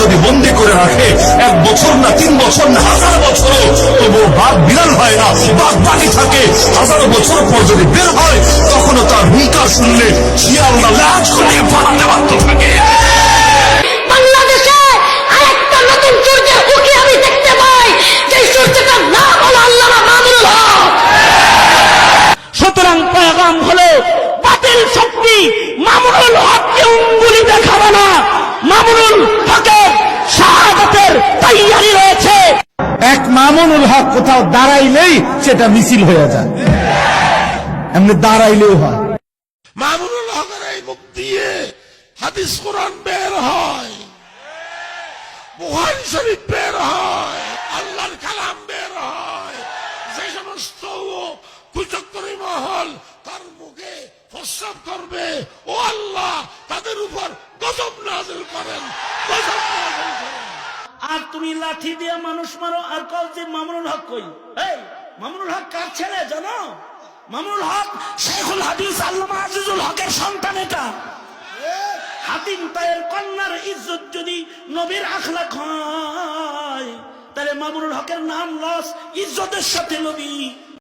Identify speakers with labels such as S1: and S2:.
S1: যদি বন্দি করে রাখে 1 বছর না 3 বছর না 1000 বছরও, তবু বাঘ বিড়াল হয় না, বাঘ বাকি থাকে। 1000 বছর পর যদি বের হয়, তখনও তার হুঙ্কার শুনলে শিয়ালরা লাজ করে পালাতে বাধ্য থাকে।
S2: বাংলাদেশে আরেকটা নতুন সূর্যের উঠে আমি দেখতে পাই, যে সূর্যটার নাম হলো আল্লামা মামুনুল হক।
S3: সুতরাং পেগাম হলো বাতিল শক্তি মামুনুল হককে অঙ্গুলি দেখাবে না। মামুনুল হকের শাহাদাতের তৈয়ারি রয়েছে।
S4: এক মামুনুল হক কোথাও দাঁড়াইলেই সেটা মিছিল হয়ে যায়, এমনি দাঁড়াইলেও হয়।
S5: মামুনুল হকের এই মুখ দিয়ে হাদিস কোরআন বের হয়, বুখারী শরীফ বের হয়, আল্লাহর কালাম বের হয়। যে সমস্ত কুচক্করি মহল তার মুখে প্রস্রাব করবে, ও আল্লাহ তাদের উপর গজব নাযিল করেন, গজব নাযিল করেন।
S3: আর তুমি লাঠি দিয়ে মানুষ মারো আর কও যে মামুনুল হক কই? এই মামুনুল হক কার ছেলে জানো? মামুনুল হক শেখুল হাদিস আল্লামা আজিজুল হকের সন্তান। এটা হাতিম তায়ের কন্যার ইজ্জত যদি নবীর আখলাক হয়, তাহলে মামুনুল হকের নাম লস, ইজ্জতের সাথে নবী।